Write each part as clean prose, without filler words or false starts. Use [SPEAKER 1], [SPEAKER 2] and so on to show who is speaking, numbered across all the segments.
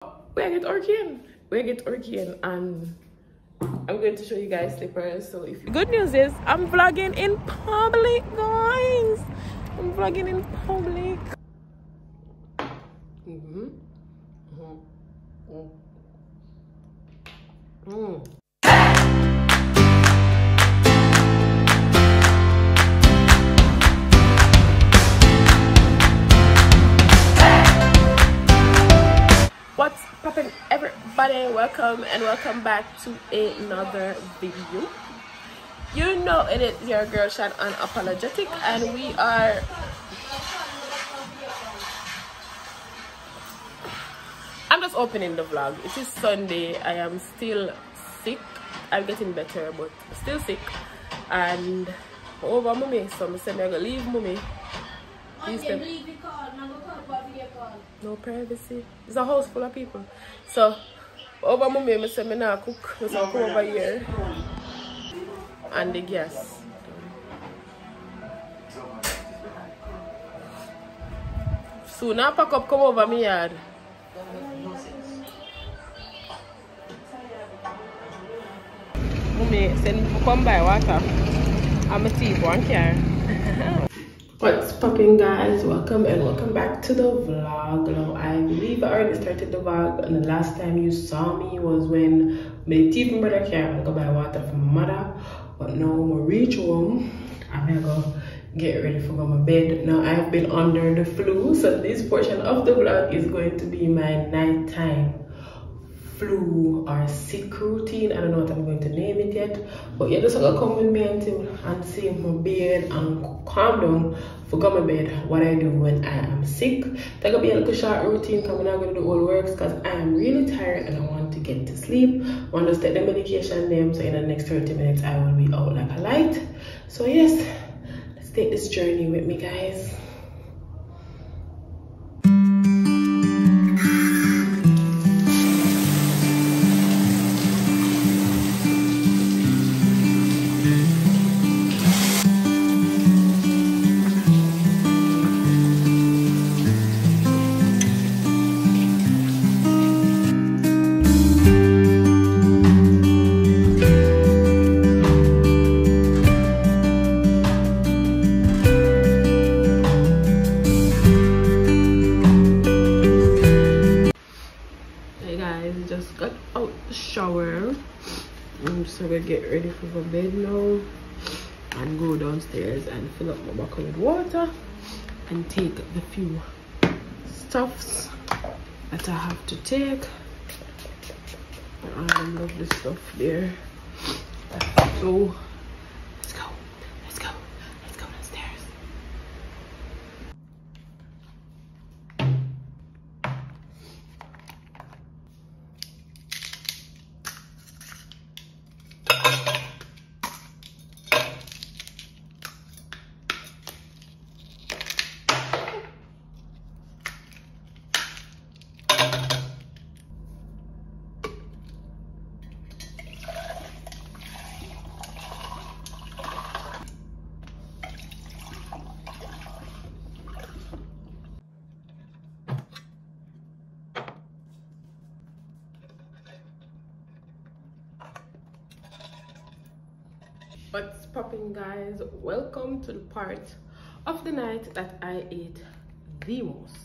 [SPEAKER 1] We get Orkian and I'm going to show you guys slippers. So if the good news is I'm vlogging in public, guys. I'm vlogging in public. What's poppin', everybody? Welcome and welcome back to another video. You know it is your girl Shan.unapologetic, and we are I'm just opening the vlog. It is Sunday. I am still sick. I'm getting better, but still sick. And over mommy, so I'm saying I'm gonna leave mommy. No privacy. It's a house full of people. So over mommy, I say I now cook. So I come over here. And the gas. So now pack up, come over my yard. Mommy send me to come buy water. I'm a tea for one car. What's popping, guys? Welcome and welcome back to the vlog. Now I believe I already started the vlog, and the last time you saw me was when my tea from brother came and go buy water from my mother. But now I reach home, I'm gonna go get ready for go to bed. Now I've been under the flu, so this portion of the vlog is going to be my nighttime flu or sick routine. I don't know what I'm going to name it yet, but yeah, just gonna come with me and see my bed and calm down for go to bed. What I do when I am sick. That gonna be a little short routine because I'm not gonna do all works because I am really tired and I want to get to sleep. I want to take the medication them, so in the next 30 minutes I will be out like a light. So yes, let's take this journey with me, guys. So we get ready for the bed now and go downstairs and fill up my bucket with water and take the few stuffs that I have to take. I love this stuff there. So let's go downstairs. What's popping, guys? Welcome to the part of the night that I ate the most.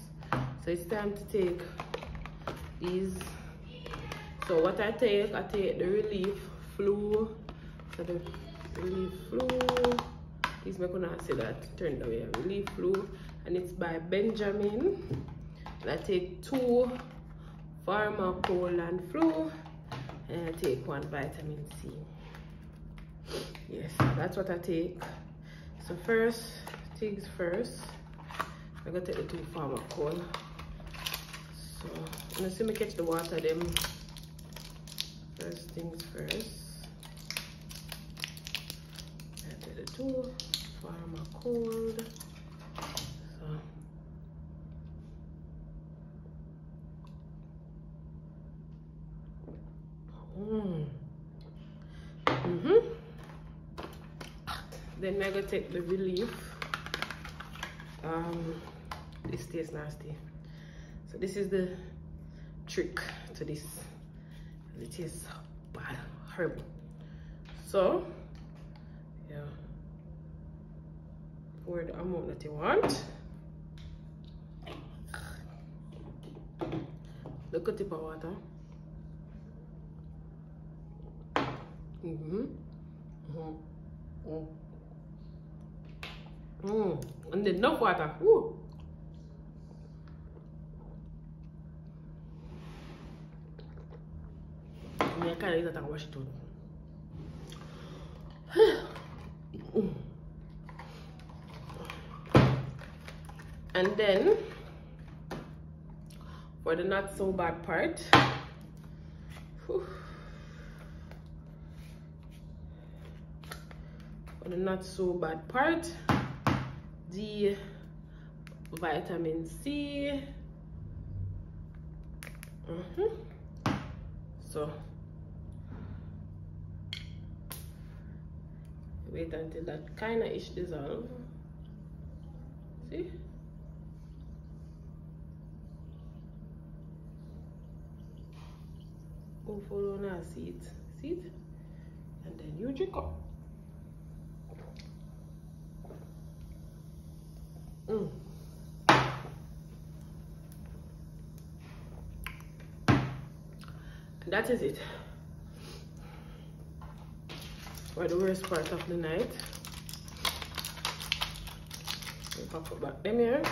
[SPEAKER 1] So it's time to take these. So what I take the relief flu. So the relief flu, please make not say that, turn it away. Relief flu, and it's by Benjamin. And I take 2 Pharma cold and flu, and I take 1 vitamin C. Yes, that's what I take. So first things first, I gotta take the 2 Pharma cold. So I'm gonna see me catch the water them. First things first, I take the 2 Pharma cold. So then I gotta take the relief. This tastes nasty. So this is the trick to this. It is bad, horrible. So yeah, pour the amount that you want. Look at the water. And then enough water. Woo. I can't eat that and wash it out. And then for the not so bad part, for the not so bad part, the vitamin C. So wait until that kind of ish dissolve. See? Go follow now, see it, and then you drink up. And that is it. For the worst part of the night, we pop it back them here.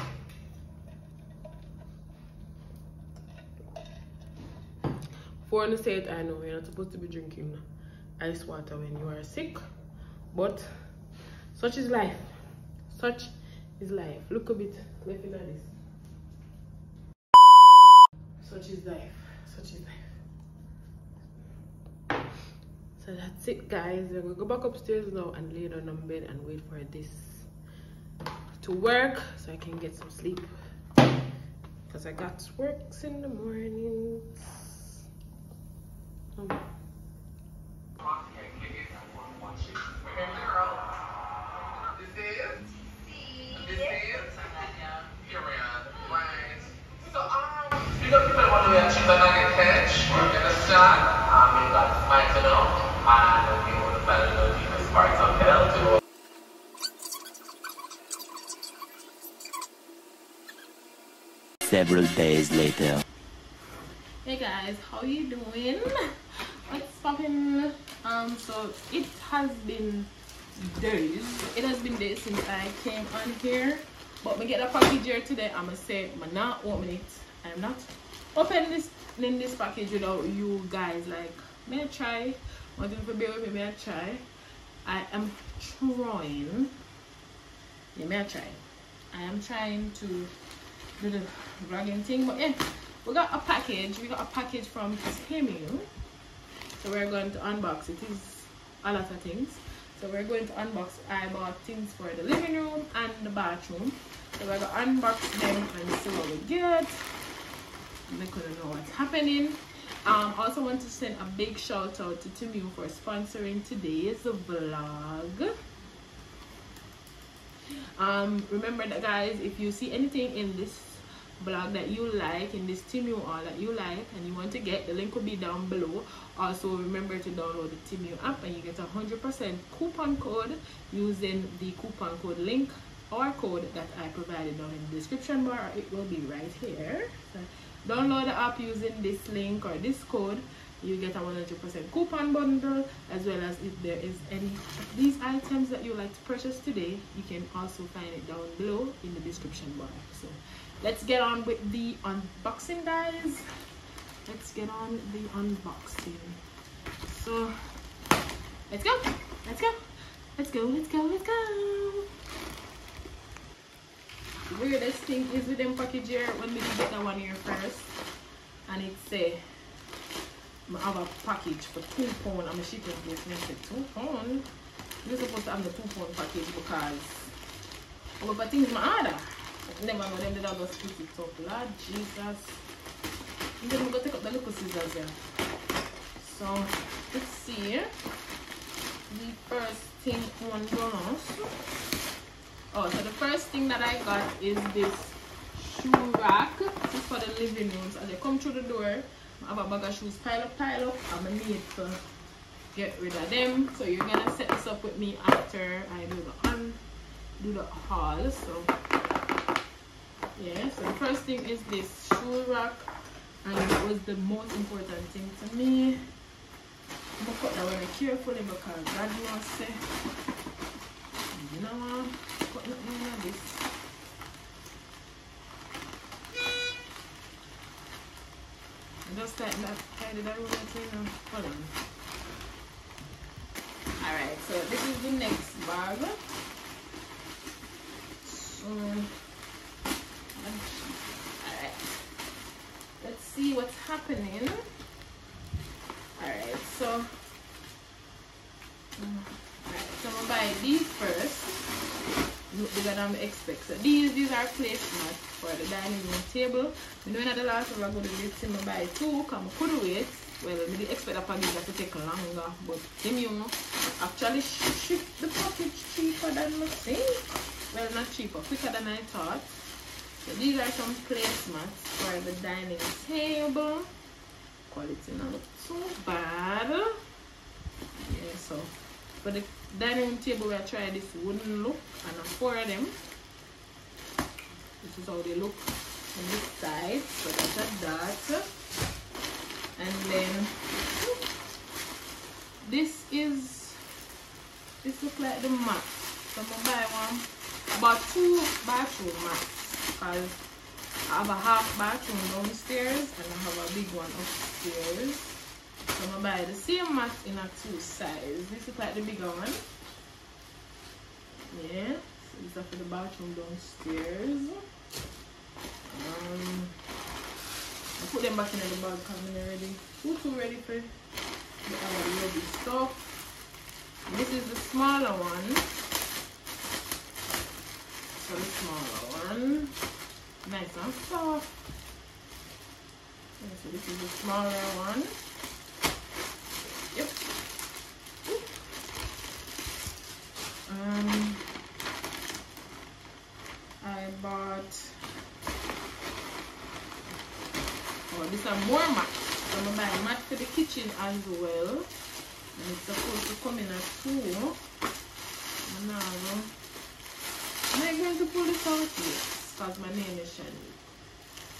[SPEAKER 1] For the say it, I know you're not supposed to be drinking ice water when you are sick, but such is life. Such is life. Look a bit left in this. Such is life. Such is life. So that's it, guys. We're gonna go back upstairs now and lay down on bed and wait for this to work so I can get some sleep, because I got works in the mornings.
[SPEAKER 2] Several days later.
[SPEAKER 1] Hey guys, how you doing? What's poppin'? So it has been days. It has been days since I came on here, but we get a package here today. I'ma say I'm not opening it. I'm not opening this package without you guys. Like, may I try? Want you to bear with me? May I try? I am trying. Yeah, may I try? I am trying to do the vlogging thing, but yeah, we got a package. We got a package from TEMU, so we're going to unbox it. It is a lot of things, so we're going to unbox. I bought things for the living room and the bathroom, so we're gonna unbox them and see what we get. I couldn't know what's happening. Also want to send a big shout out to TEMU for sponsoring today's vlog. Remember that, guys, if you see anything in this blog that you like, in this TEMU or that you like and you want to get, the link will be down below. Also remember to download the TEMU app and you get 100% coupon code using the coupon code link or code that I provided down in the description bar. It will be right here. So download the app using this link or this code. You get a 100% coupon bundle, as well as if there is any of these items that you like to purchase today, you can also find it down below in the description bar. So let's get on with the unboxing, guys. Let's get on the unboxing. So let's go. Let's go. Let's go. Let's go. Let's go. The weirdest thing is with them package here, when we get that one here first, and it say I have a package for £2. I'm a shipping place. I said £2. You're supposed to have the £2 package because I got things in my order. I never know them, they don't go split it up. Lord Jesus. And then we go take up the little scissors there. So let's see. The first thing on bonus. Oh, so the first thing that I got is this shoe rack. mat is for the living rooms. As you come through the door, I have a bag of shoes pile up. I'm gonna need to get rid of them. So you're gonna set this up with me after I do the haul. So yeah, so the first thing is this shoe rack, and it was the most important thing to me. I'm gonna put that very carefully because God wants to say, you know, put nothing in this. Just like that, I did that room, hold on. Alright, so this is the next bag. Alright, let's see what's happening. Alright, so I'm gonna buy these first. Bigger than I expect. So these are placemats for the dining room table. You know, in the last one I'm going to do TEMU buy 2 because I could wait. Well, I didn't expect that package to take longer, but TEMU actually shipped the package cheaper than I think. Well, not cheaper, quicker than I thought. So these are some placemats for the dining table. Quality not too bad. Yeah, so for the dining room table, we try this wooden look, and 4 of them. This is how they look on this side. So that's that. And then this looks like the mat. So I'm gonna buy about 2 bathroom mats because I have a half bathroom downstairs and I have a big one upstairs. So I'm gonna buy the same mat in a 2 size. This is like the bigger one. Yeah. So this is for the bathroom downstairs. I put them back in the bag because I'm ready. Too ready for the ready stuff. And this is the smaller one. So the smaller one. Nice and soft. Okay, so this is the smaller one. Yep. I bought these are more mats. So I'm gonna buy a mat for the kitchen as well. And it's supposed to come in at 2. Now am I going to pull this out? Yes, because my name is Shan.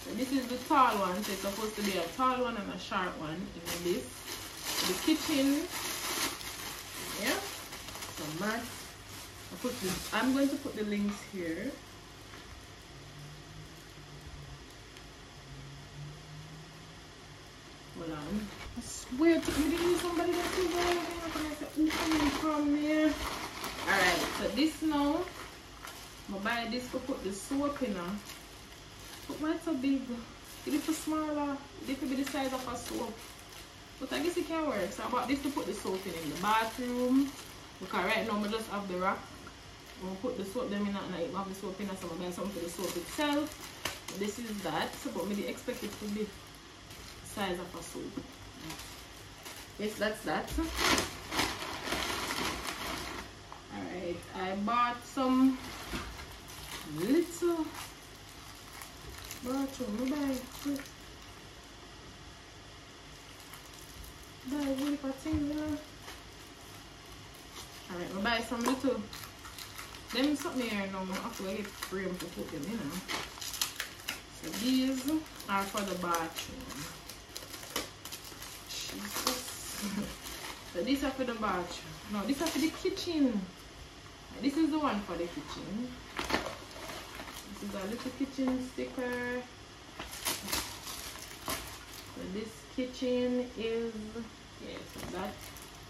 [SPEAKER 1] So this is the tall one, so it's supposed to be a tall one and a short one in this. The kitchen, yeah, so mat. I'm going to put the links here. Hold on. I swear to me, there is somebody that's too bad. I'm gonna say, who coming from there? Alright, so this now, I'm gonna buy this to put the soap in. But why it's so big? It is for smaller. It could be the size of a soap. But I guess it can work. So I bought this to put the soap in the bathroom. Because right now I just have the rack. I'm going to put the soap them in and I have the soap in, so I'm going to buy something for the soap itself. This is that. So but maybe expect it to be the size of a soap. Yes, that's that. Alright, I bought some little bathroom. Alright, we'll buy some little. Them something here now. I have to get frame to put them in. So these are for the bathroom. Jesus. So these are for the bathroom. No, these are for the kitchen. This is the one for the kitchen. This is a little kitchen sticker. So this kitchen is, yeah, so that.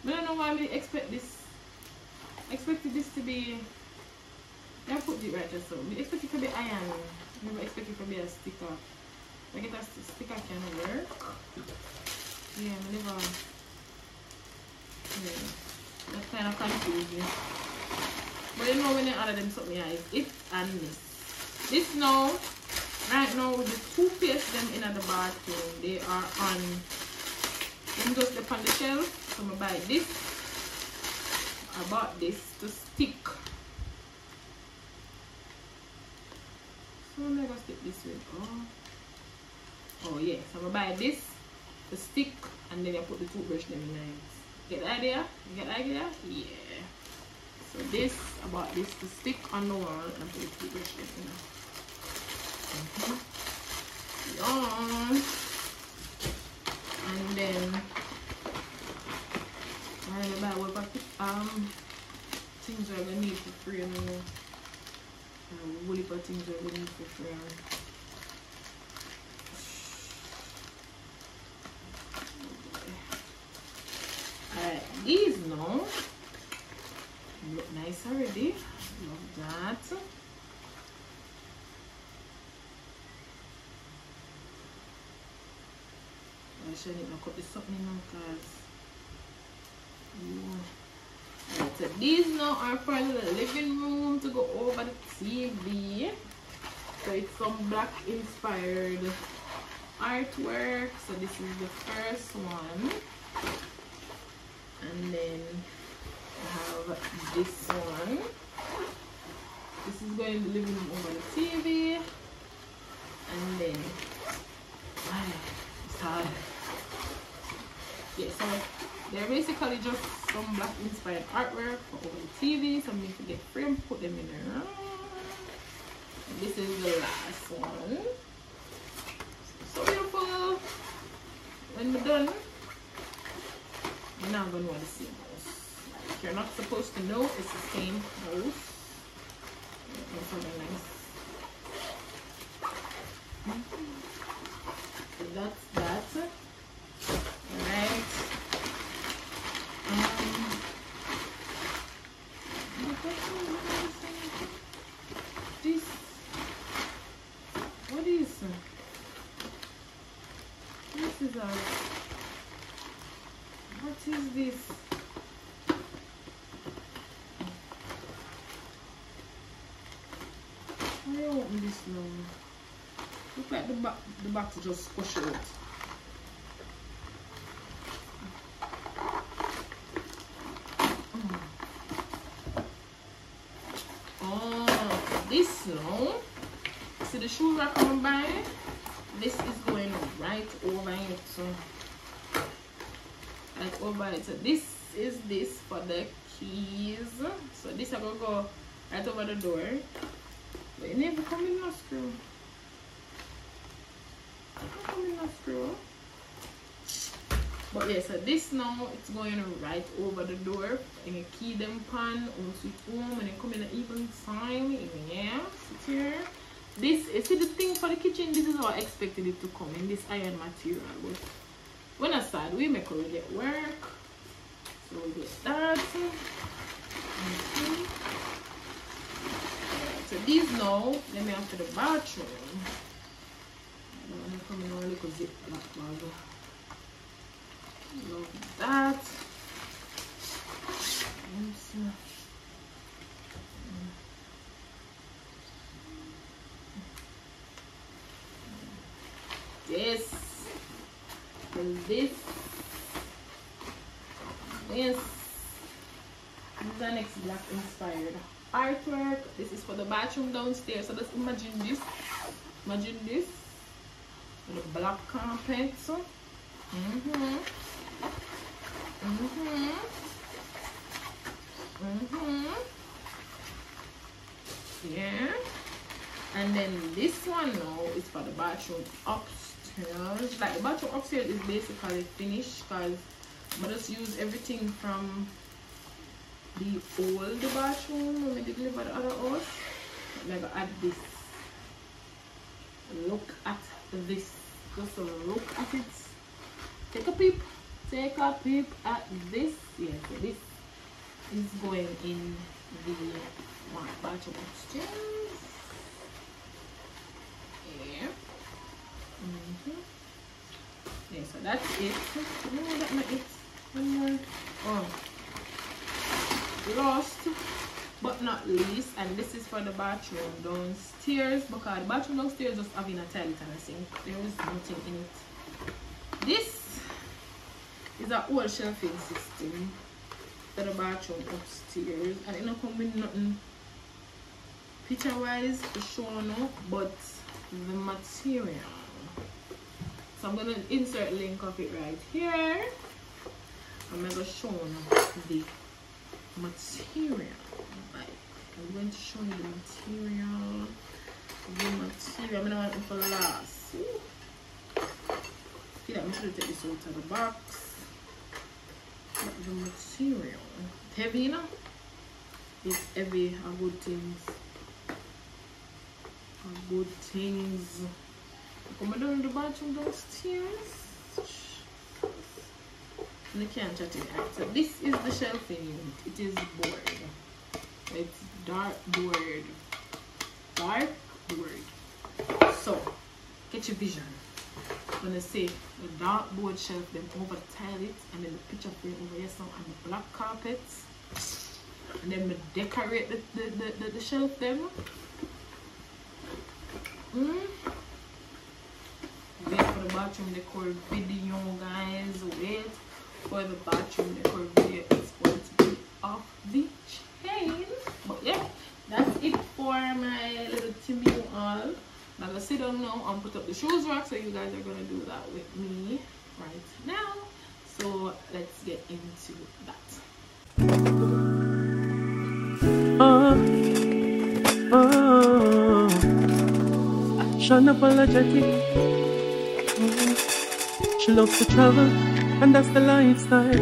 [SPEAKER 1] I don't know why I expected this to be, I put it right just so. I expect it to be iron. I never expect it to be a sticker. I get a sticker can work. Yeah, I never. Yeah, that kind of confused me. But you know when you add them something is it and this. This now, right now with the toothpaste them in the bathroom, they are on, them just up on the shelf. So I'm gonna buy this. I bought this to stick. So I'm gonna stick this with. Oh, Oh yeah, so I'm gonna buy this, the stick, and then I put the toothbrush them in it. Get the idea? You get the idea? Yeah. So this, I bought this, the stick on the wall, and put the toothbrush them in it. Yeah. And then I buy what things we're gonna need for free, and woolly things we're gonna need for free. Alright, these now look nice already. Love that. I should need to cut this up now because right, so these now are for the living room to go over the TV. So it's some black inspired artwork. So this is the first one. And then I have this one. This is going in the living room over the TV. And then it's hard. Yeah, so they're basically just some black inspired artwork for over the TV. So I'm going to get frame, put them in there. And this is the last one. So beautiful. When we're done, you're not going to want to see house. Like, you're not supposed to know it's the same house. It's really nice. So that's that. Alright. This. What is this? This is a. What is this? I open this now. Look like the back to just squish out. Oh, this now. See the shoe rack I'm buying? This is going right over it. So right over it. So this is this for the keys. So this I gonna go right over the door. But it never come in no screw. Come in no screw. But yeah, so this now it's going right over the door. And you key them pan on sweet home and then come in an even time. Yeah, sit here. This is see the thing for the kitchen. This is how I expected it to come in this iron material. But when I start, we make already at work. So we get that. So these now, let me after the bathroom. I don't want to come in a little zip black bag. Love that. This. And this is the next black inspired artwork. This is for the bathroom downstairs. So just imagine this with the black carpet. Yeah. And then this one now is for the bathroom upstairs. Like the bathroom upstairs is basically finished because I just use everything from the old bathroom when we deliver the other house. Like add this. Look at this. Just look at it. Take a peep. Take a peep at this. Yes, so this is going in the bathroom upstairs. Yeah. Yeah, so that's it. No, that's not it. One more. Oh. Last but not least, and this is for the bathroom downstairs because the bathroom downstairs just having a toilet and a sink. There is nothing in it. This is an old shelving system for the bathroom upstairs, and it don't come with nothing picture wise to show no, but the material So I'm gonna insert a link of it right here. I'm gonna show you the material. Like, I'm going to show you the material. I'm gonna want it for last. See that? I'm gonna take this out of the box. But the material, it's heavy, you know. It's heavy. A good things. A good things. Come down the bathroom downstairs. And I can't chat it out. So this is the shelving unit. It is board. It's dark board. Dark board. So get your vision. When I say the dark board shelf, them over tile it, and then the picture frame over here some and the black carpets. And then we decorate the shelf them. Wait for the bathroom decor video, guys. Wait for the bathroom decor video. It's going to be off the chain. But yeah, that's it for my little TEMU haul. I'm gonna sit down now and put up the shoes rack, so you guys are gonna do that with me right now. So let's get into that.
[SPEAKER 3] Shan.unapologetic. She loves to travel, and that's the lifestyle.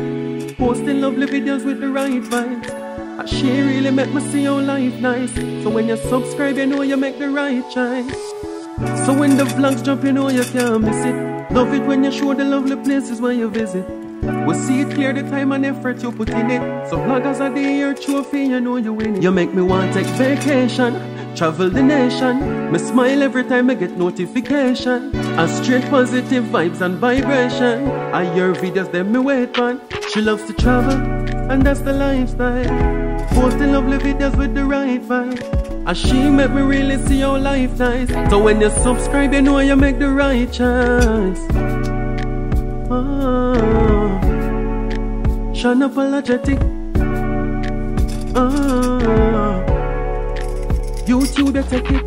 [SPEAKER 3] Posting lovely videos with the right vibes. She really make me see your life nice. So when you subscribe, you know you make the right choice. So when the vlogs drop, you know you can't miss it. Love it when you show the lovely places where you visit. We see it clear the time and effort you put in it. So vloggers are the year trophy, you know you win it. You make me want to take vacation, travel the nation. Me smile every time I get notification. And straight positive vibes and vibration. I hear videos them me wait on. She loves to travel, and that's the lifestyle. Posting lovely videos with the right vibe. And she make me really see your life nice. So when you subscribe, you know you make the right choice. Shan.unapologetic. YouTube, you take it.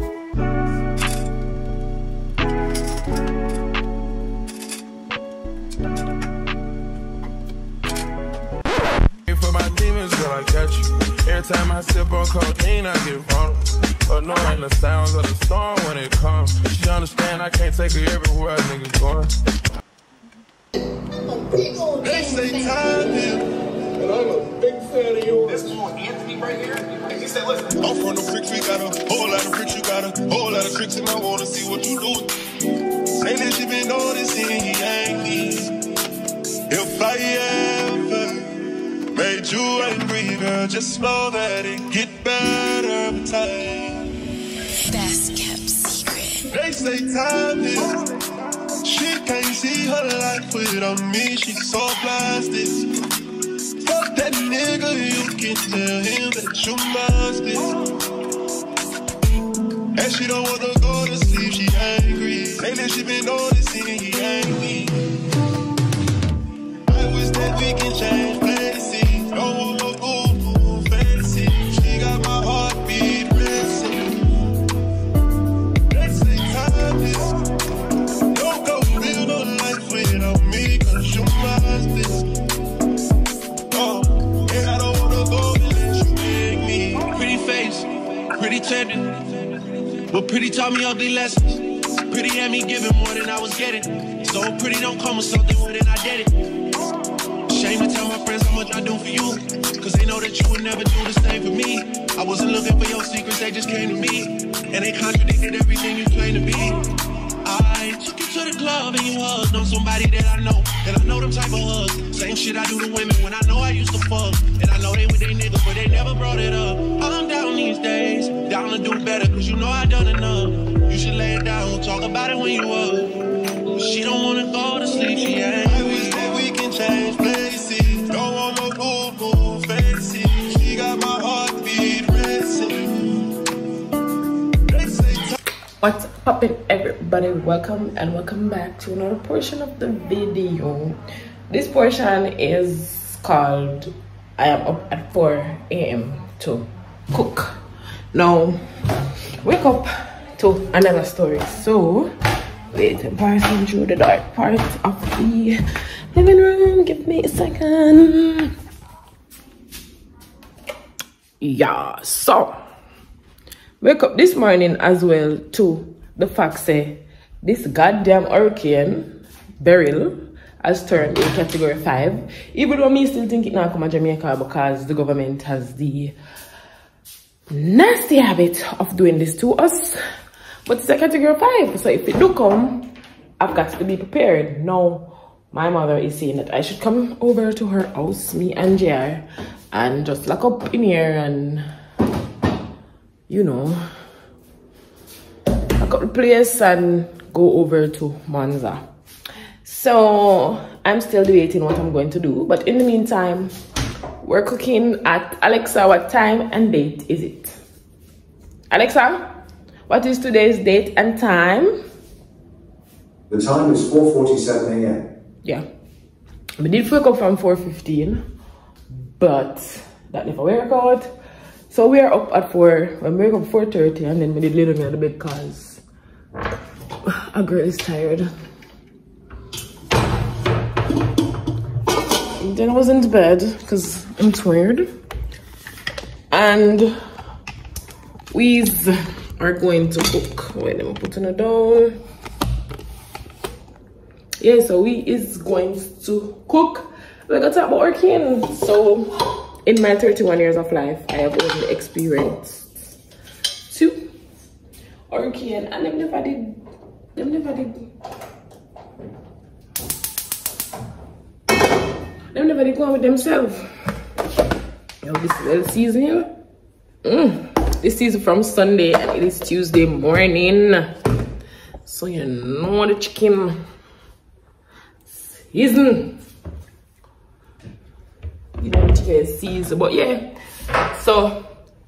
[SPEAKER 4] For my demons, girl, I catch you. Every time I sip on cocaine, I get vulnerable. Annoying the sounds of the storm when it comes. She understand I can't take her everywhere niggas going. They say time is, and I'm a big fan of yours. This little Anthony right here, and he said, listen. I'm from the bricks, we got a whole lot of bricks, you got a whole lot of tricks in my water, see what you do. Say that she been noticing he ain't me. If I ever made you angry, girl, just know that it get better with time.
[SPEAKER 5] Best kept secret.
[SPEAKER 4] They say time is. She can't see her life without me, she's so blasted. Fuck that nigga, you can tell him that you lost it. And she don't wanna go to sleep, she angry. Lately she been noticing he ain't me. I wish that we can change places. Don't want no boo-boo fantasy. She got my heartbeat racing. They say time is. Without me, cause you lost this. And I don't wanna go unless you make me.
[SPEAKER 6] Pretty face, pretty tempting, but pretty taught me ugly lessons. Pretty had me giving more than I was getting. So pretty don't come with something more than I did it. Shame to tell my friends how much I do for you, cause they know that you would never do the same for me. I wasn't looking for your secrets, they just came to me. And they contradicted everything you claim to be. I took you to the club and you hugged on somebody that I know. And I know them type of hugs. Same shit I do to women when I know I used to fuck. And I know they with they niggas, but they never brought it up. I'm down these days, down to do better, cause you know I done enough. You should lay it down, we'll talk about it when you up. She don't wanna go to sleep, she ain't.
[SPEAKER 4] I wish that we can change places. Don't want no boo-boo fantasy. She got my heartbeat racing.
[SPEAKER 1] What's poppin', everybody? Welcome and welcome back to another portion of the video. This portion is called I am up at 4 a.m. to cook. Now wake up to another story. So Wait, I'm passing through the dark part of the living room. Give me a second. Yeah, so wake up this morning as well to the fact say this goddamn hurricane BERYL has turned in category 5. Even though me still think it now come to Jamaica because the government has the nasty habit of doing this to us. But it's a category 5, so if it do come, I've got to be prepared. Now, my mother is saying that I should come over to her house, me and JR, and just lock up in here and, you know, lock up the place and go over to Monza. So, I'm still debating what I'm going to do. But in the meantime, we're cooking at Alexa. What time and date is it? Alexa? What is today's date and time?
[SPEAKER 7] The time is 4:47 a.m.
[SPEAKER 1] Yeah. We did wake up from 4:15, but that never worked out. So we are up at 4. When we wake up 4:30, and then we did lay down in the bed because our girl is tired. And then I was in bed because I'm tired. And we are going to cook. Wait, let me put it down. Yeah, so we is going to cook. We're gonna talk about working. So in my 31 years of life, I have only experienced 2 working, and them never did go on with themselves. Yo, this is season. This is from Sunday and it is Tuesday morning. So you know the chicken season. You know the chicken season. But yeah. So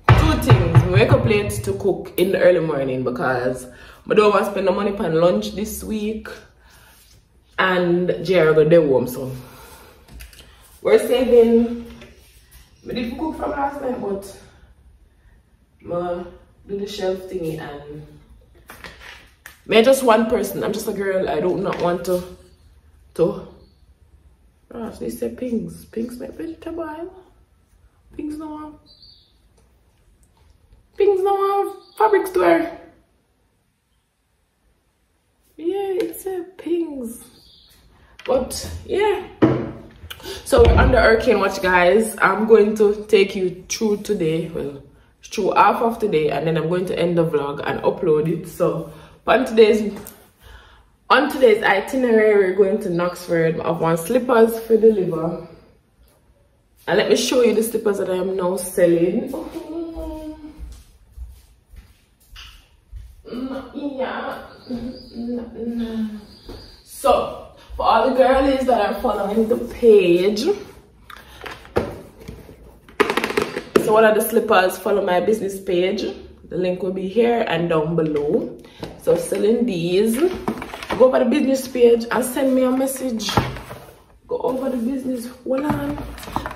[SPEAKER 1] 2 things. We wake up late to cook in the early morning because I don't want to spend the money on lunch this week. And Jerry got there home, so we're saving. We did cook from last night, but I do the shelf thingy, and me just one person. I'm just a girl. I do not want to. Oh, so they say pings make vegetable. Pings no fabric store. Yeah, it's a pings. But yeah. So we're under hurricane watch, guys. I'm going to take you through today. Well, through half of today, and then I'm going to end the vlog and upload it. So on today's itinerary, we're going to Knoxford. I want slippers for deliver, and let me show you the slippers that I am now selling. So for all the girlies that are following the page, so what are the slippers? Follow my business page. The link will be here and down below. So selling these. Go over the business page and send me a message. Go over the business. Hold on.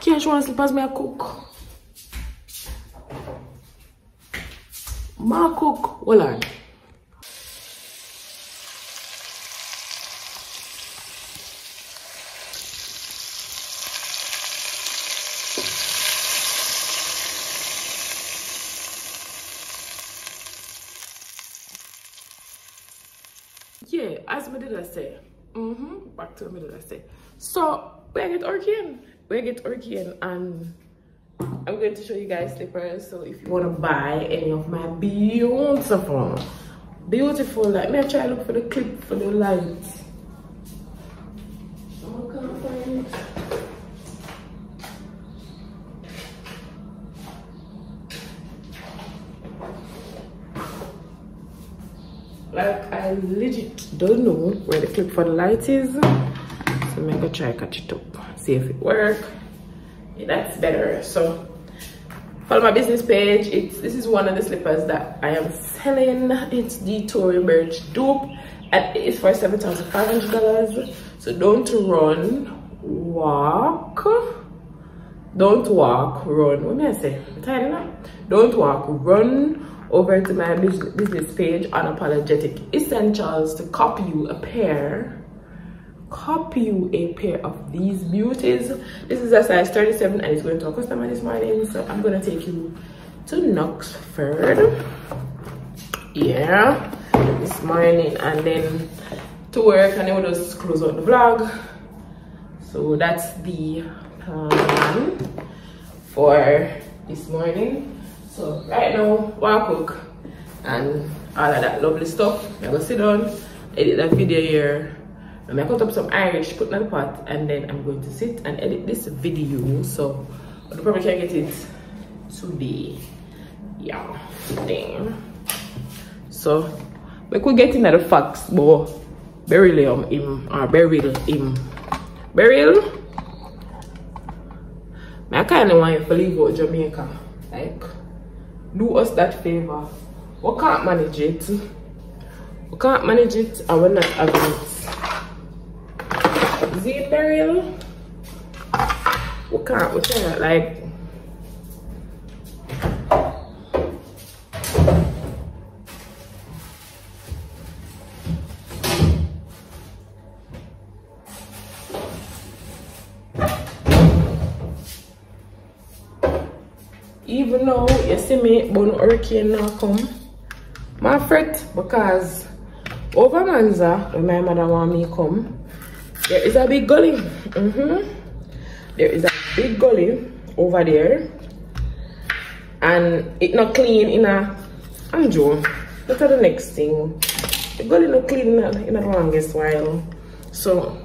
[SPEAKER 1] Can't you want slippers? Me a cook. Ma cook. Hold on. Yeah, as me did I say. Back to me did I say. So we get hurricane, and I'm going to show you guys slippers. So if you want to buy any of my beautiful, like me, I try to look for the clip for the lights. I can't find it. Like, I legit don't know where the clip for the light is. So I'm gonna try catch it up, see if it works. Yeah, that's better. So follow my business page. This is one of the slippers that I am selling. It's the Tory Birch dupe, and it is for $7,500. So don't run, walk. Don't walk, run. What may I say? I'm tired enough. Don't walk, run, over to my business page, Unapologetic Essentials, to copy you a pair of these beauties. This is a size 37 and it's going to a customer this morning, so I'm gonna take you to Knoxford, yeah, this morning, and then to work, and then we'll just close out the vlog. So that's the plan for this morning. So right now, while I cook and all of that lovely stuff, I'm gonna sit down, edit that video here. I'm gonna cut up some Irish, put it in the pot, and then I'm going to sit and edit this video. So I probably can get it today. Yeah, thing. So we could get into the facts, but BERYL I kind of want you to leave out Jamaica. Like, do us that favor. We can't manage it. We can't manage it, and we're not having it. Is it BERYL? We can't, like. Even though you see me, but no hurricane now come, my fret, because over Manza, when my mother want me come, there is a big gully. There is a big gully over there, and it not clean in a Anjo. That's the next thing. The gully not clean in the longest while. So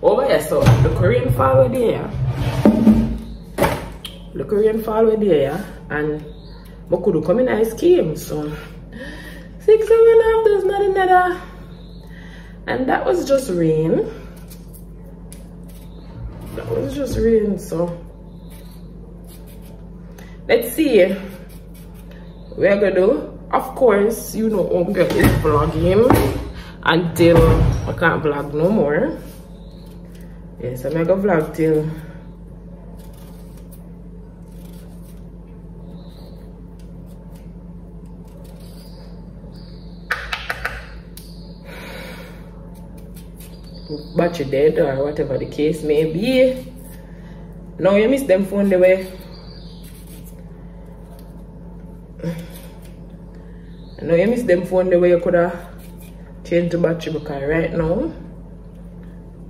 [SPEAKER 1] over here, so the Korean fall over there. The Korean fall over there, and I could come in a scheme. So 6.5 does not another, and that was just rain. That was just rain. So let's see what we're gonna do. Of course, you know, I'm gonna is vlogging until I can't vlog no more. Yes, I'm gonna vlog till battery dead or whatever the case may be. Now you miss them phone the way. Now you miss them phone the way you could have changed the battery, because right now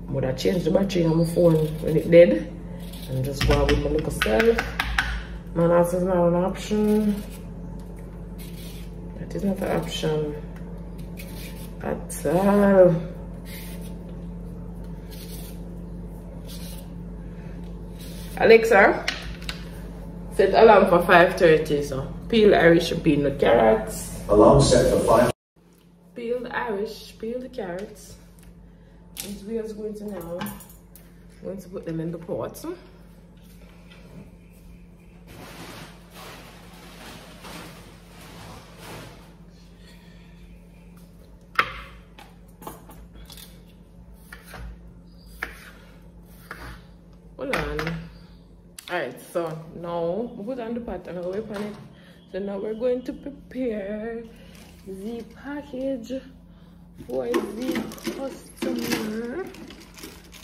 [SPEAKER 1] I would have changed the battery on my phone when it dead and just go out with my little self. Man, that is not an option. That is not an option at all. Alexa, set alarm for 5:30. So peel Irish, peel the carrots.
[SPEAKER 7] Alarm set for 5.
[SPEAKER 1] Peel the Irish, peel the carrots. And we are going to now put them in the pot. Hold on. Alright, so now we put on the pot and we're on it. So now we're going to prepare the package for the customer.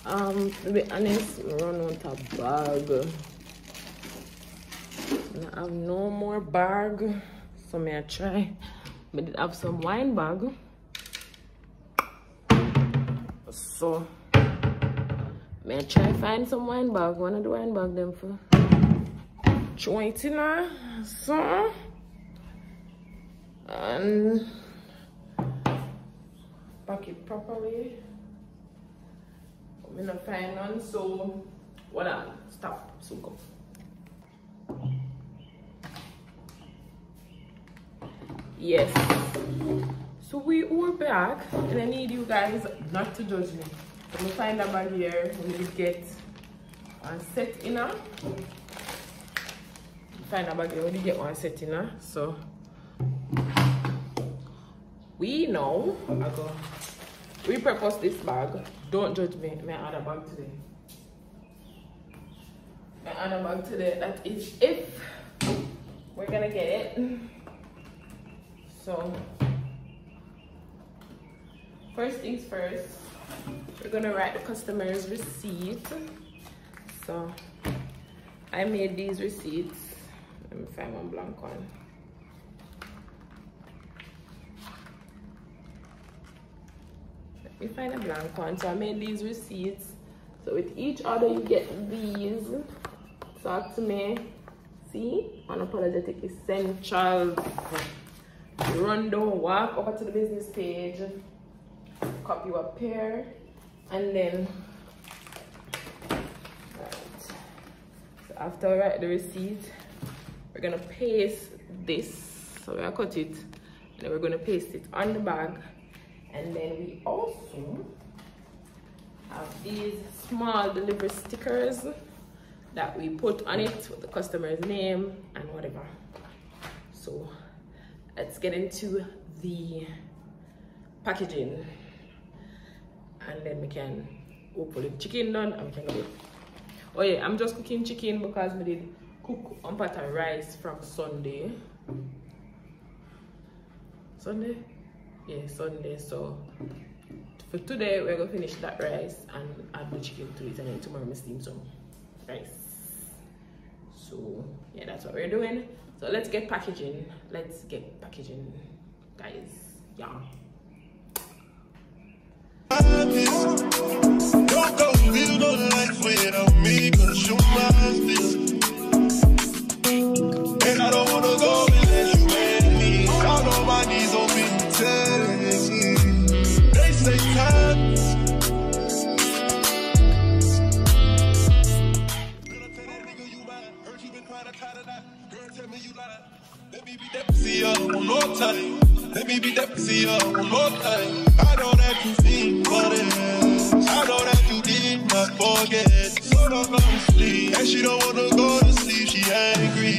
[SPEAKER 1] To be honest, we run out of bag. I have no more bag, so may I try. I did have some wine bag, so may I try find some wine bag. One of the wine bag them for 20 now, so and pack it properly. I'm gonna find one, so hold on, stop, so go. Yes, so we were back, and I need you guys not to judge me. I'm gonna find a bag here. I'm gonna get one set in her. Find a bag here. I'm gonna get one set in her. So we know I go repurpose this bag. Don't judge me. My other bag today. My other bag today. That is if we're gonna get it. So first things first, we're gonna write the customer's receipt. So I made these receipts. Let me find one blank one. Let me find a blank one. So I made these receipts. So with each order you get these. Talk to me. See? Unapologetic Essentials. Run down, walk over to the business page, copy a pair, and then so after I write the receipt, we're gonna paste this. So we're gonna cut it, and then we're gonna paste it on the bag. And then we also have these small delivery stickers that we put on it with the customer's name and whatever. So let's get into the packaging, and then we can hopefully chicken done and we can go. Oh yeah, I'm just cooking chicken because we did cook on pot of rice from Sunday. Yeah, Sunday. So for today we're gonna finish that rice and add the chicken to it, and then tomorrow we steam some rice. So yeah, that's what we're doing. So let's get packaging. Let's get packaging, guys. Yeah.
[SPEAKER 4] Don't go build a life without me, 'cause you're my business. And I don't wanna go unless you let me. Down on my knees on me, telling me. They say time. Let me be that pussy one more time. Let me be that pussy one more time. I know that you think about it. I know that you did not forget. So don't go to sleep. And she don't wanna go to sleep, she angry.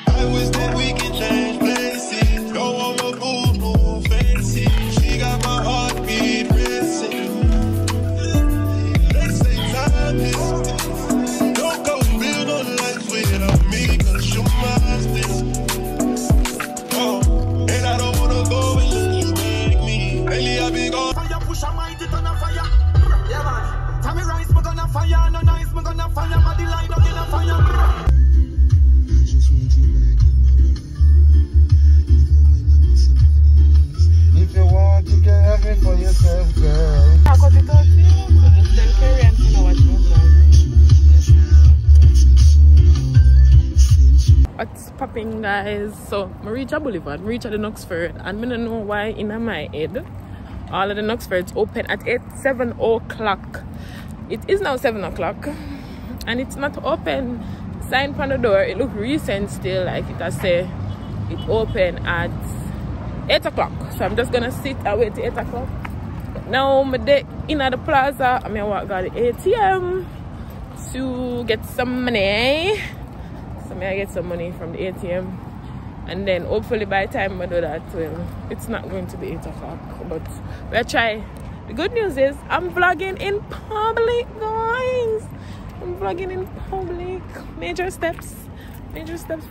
[SPEAKER 4] I wish that we could change places. Don't want to move, no fancy. She got my heartbeat racing. They say time is. Don't go build a life without me, 'cause you're my business. Oh, and I don't wanna go unless you make me. Lately I've been gone.
[SPEAKER 8] Fire push a mighty ton of fire. Yeah man. Tell me rice, me gonna fire. No nice, me gonna fire. Body line up in a fire.
[SPEAKER 9] If you want, you can have it for yourself, girl.
[SPEAKER 1] I got it out here. Then carry on to watch what's popping, guys? So I reach a boulevard, I reach at the Knoxford, and I don't know why in my head all of the Knoxfords open at 7 o'clock. It is now 7 o'clock and it's not open. Sign on the door, it look recent still, like it has say it open at 8 o'clock. So I'm just gonna sit and wait till 8 o'clock. Now I'm in the plaza. I'm gonna walk to the ATM to get some money. So I get some money from the ATM, and then hopefully by the time I do that, well, it's not going to be 8 o'clock, but we'll try. The good news is I'm vlogging in public, guys. I'm vlogging in public. Major steps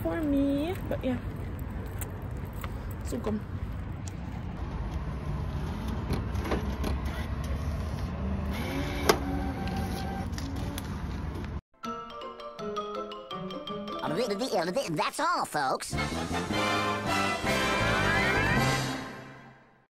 [SPEAKER 1] for me. But yeah, so come.
[SPEAKER 10] That's all, folks.